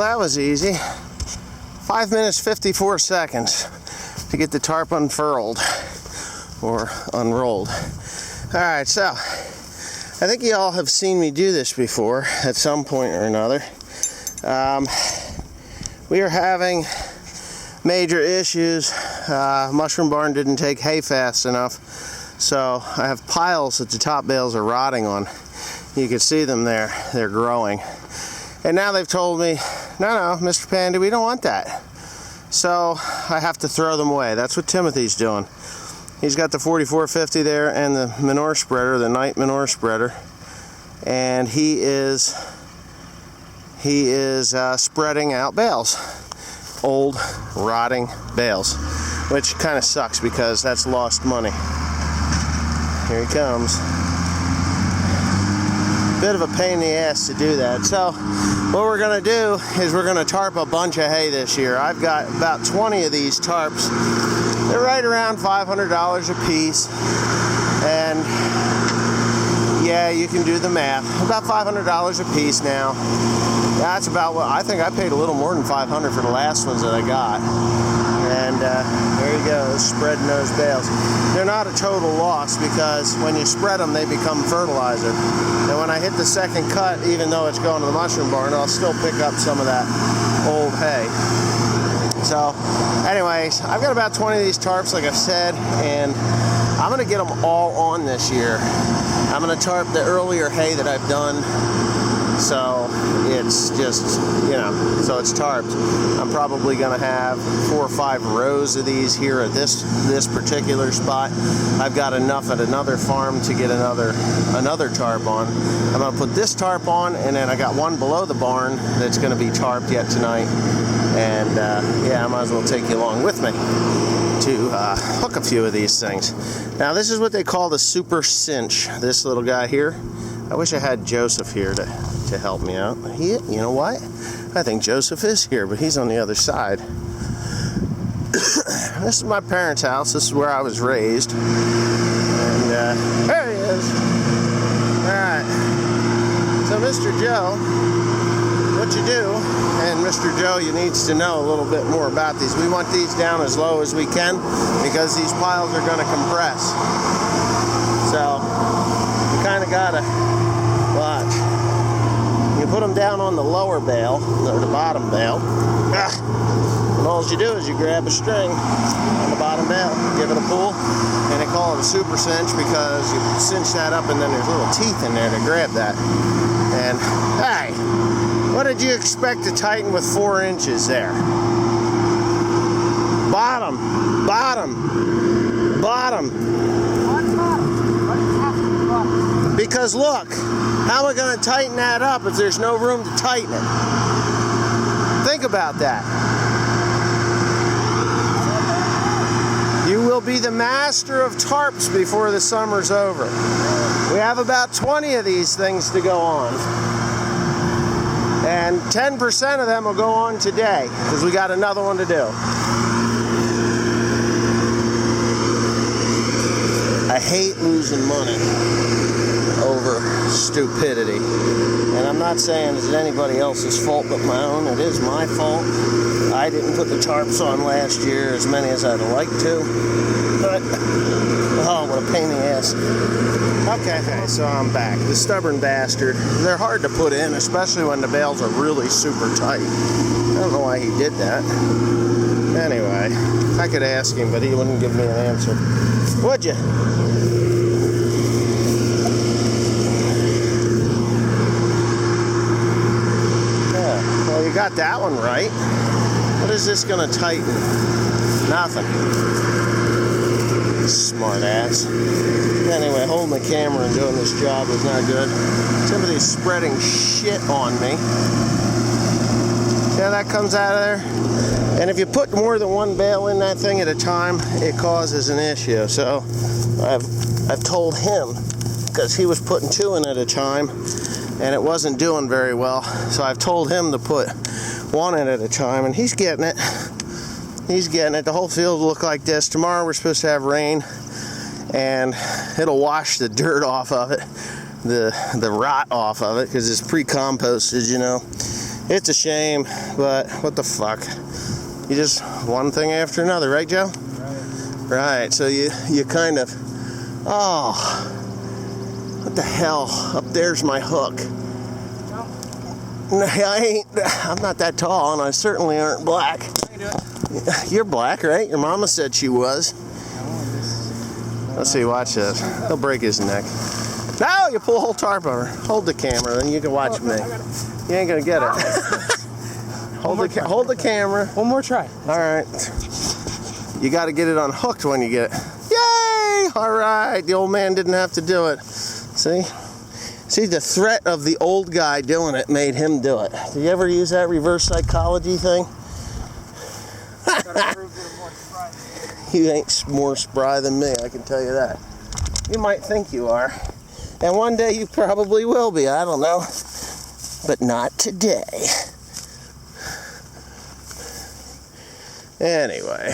that was easy. 5 minutes 54 seconds to get the tarp unfurled or unrolled. Alright, so I think you all have seen me do this before at some point or another. We are having major issues. Mushroom barn didn't take hay fast enough, so I have piles that the top bales are rotting on. You can see them there, they're growing. And now they've told me, no, Mr. Pandy, we don't want that. So I have to throw them away. That's what Timothy's doing. He's got the 4450 there and the manure spreader, the night manure spreader. And he is spreading out bales. Old, rotting bales. Which kind of sucks because that's lost money. Here he comes. Bit of a pain in the ass to do that. So what we're going to do is we're going to tarp a bunch of hay this year. I've got about 20 of these tarps. They're right around $500 a piece. And yeah, you can do the math. About $500 a piece now. That's about what I think. I paid a little more than $500 for the last ones that I got. And there he goes, spreading those bales. They're not a total loss because when you spread them, they become fertilizer. And when I hit the second cut, even though it's going to the mushroom barn, I'll still pick up some of that old hay. So, anyways, I've got about 20 of these tarps, like I said, and I'm going to get them all on this year. I'm going to tarp the earlier hay that I've done. So it's just, you know, so it's tarped. I'm probably going to have 4 or 5 rows of these here at this particular spot. I've got enough at another farm to get another tarp on. I'm going to put this tarp on, and then I got one below the barn that's going to be tarped yet tonight. And yeah, I might as well take you along with me to hook a few of these things. Now this is what they call the super cinch. This little guy here. I wish I had Joseph here to help me out. You know what? I think Joseph is here, but he's on the other side. This is my parents' house. This is where I was raised. And there he is. Alright. So Mr. Joe, what you do, and Mr. Joe, you needs to know a little bit more about these. We want these down as low as we can because these piles are going to compress. So you kind of got to watch. You put them down on the lower bale, or the bottom bale, and all you do is you grab a string on the bottom bale, give it a pull, and they call it a super cinch because you cinch that up and then there's little teeth in there to grab that. And, hey, what did you expect to tighten with 4 inches there? Bottom. Because look, how am I going to tighten that up if there's no room to tighten it? Think about that. You will be the master of tarps before the summer's over. We have about 20 of these things to go on. And 10% of them will go on today because we got another one to do. I hate losing money over stupidity. And I'm not saying it's anybody else's fault but my own. It is my fault. I didn't put the tarps on last year as many as I'd like to. But, oh, what a pain in the ass. Okay, so I'm back. The stubborn bastard. They're hard to put in, especially when the bales are really super tight. I don't know why he did that. Anyway, I could ask him, but he wouldn't give me an answer. Would you? You got that one right. What is this going to tighten? Nothing. Smart ass. Anyway, holding the camera and doing this job was not good. Somebody's spreading shit on me. Yeah, that comes out of there. And if you put more than one bale in that thing at a time, it causes an issue. So I've told him, because he was putting 2 in at a time, and it wasn't doing very well. So I've told him to put 1 in at a time, and he's getting it. He's getting it. The whole field will look like this. Tomorrow we're supposed to have rain, and it'll wash the dirt off of it, the rot off of it, because it's pre-composted, you know. It's a shame, but what the fuck? You just one thing after another, right, Joe? Right. So you kind of, oh, what the hell? Up there's my hook. No, I'm not that tall, and I certainly aren't black. You're black, right? Your mama said she was. Let's see, watch this. He'll break his neck. No, you pull a whole tarp over. Hold the camera, then you can watch me. You ain't gonna get it. Hold the camera. One more try. All right. You got to get it unhooked when you get it. Yay! All right. The old man didn't have to do it. See? See, the threat of the old guy doing it made him do it. Did you ever use that reverse psychology thing? You ain't more spry than me, I can tell you that. You might think you are. And one day you probably will be, I don't know. But not today. Anyway.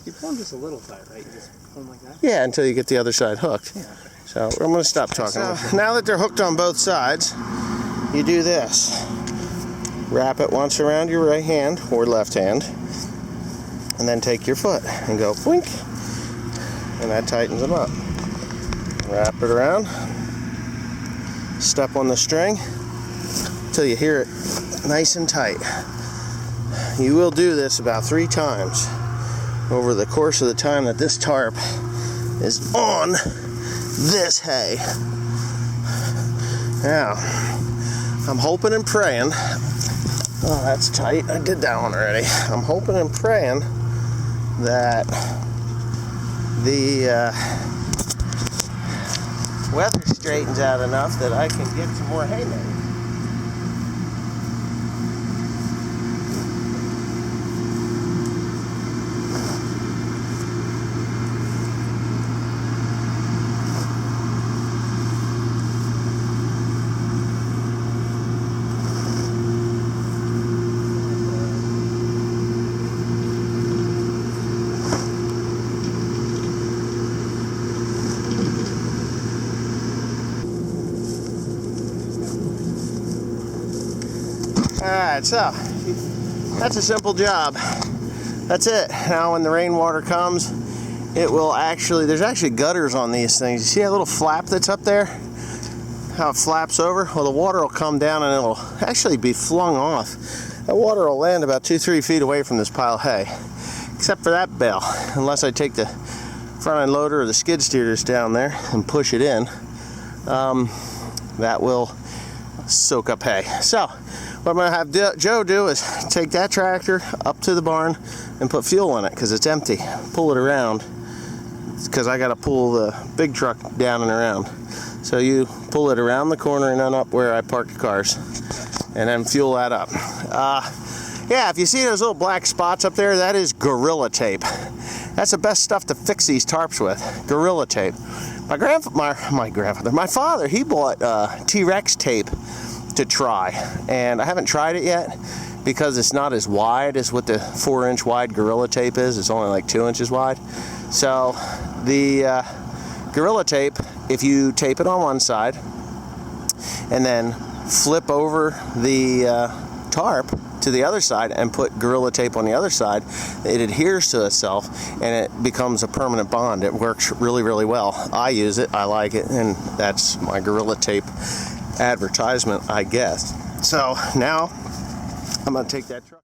You pull them just a little tight, right? You just pull them like that? Yeah, until you get the other side hooked. Yeah. So I'm going to stop talking. So, now that they're hooked on both sides, you do this. Wrap it once around your right hand or left hand, and then take your foot and go blink, and that tightens them up. Wrap it around, step on the string until you hear it nice and tight. You will do this about 3 times over the course of the time that this tarp is on this hay. Now, I'm hoping and praying. Oh, that's tight. I did that one already. I'm hoping and praying that the weather straightens out enough that I can get some more hay made. Alright, so that's a simple job. That's it. Now when the rainwater comes, it will actually, there's actually gutters on these things. You see that little flap that's up there? How it flaps over? Well, the water will come down and it'll actually be flung off. That water will land about 2-3 feet away from this pile of hay. Except for that bale. Unless I take the front end loader or the skid steer that's down there and push it in, that will soak up hay. So what I'm going to have Joe do is take that tractor up to the barn and put fuel in it because it's empty. Pull it around because I got to pull the big truck down and around. So you pull it around the corner and then up where I park the cars and then fuel that up. Yeah, if you see those little black spots up there, that is Gorilla Tape. That's the best stuff to fix these tarps with, Gorilla Tape. My father, he bought T-Rex tape to try, and I haven't tried it yet because it's not as wide as what the 4-inch wide Gorilla Tape is. It's only like 2 inches wide. So the Gorilla Tape, if you tape it on one side and then flip over the tarp to the other side and put Gorilla Tape on the other side, it adheres to itself and it becomes a permanent bond. It works really, really well. I use it, I like it, and that's my Gorilla Tape advertisement, I guess. So now I'm going to take that truck.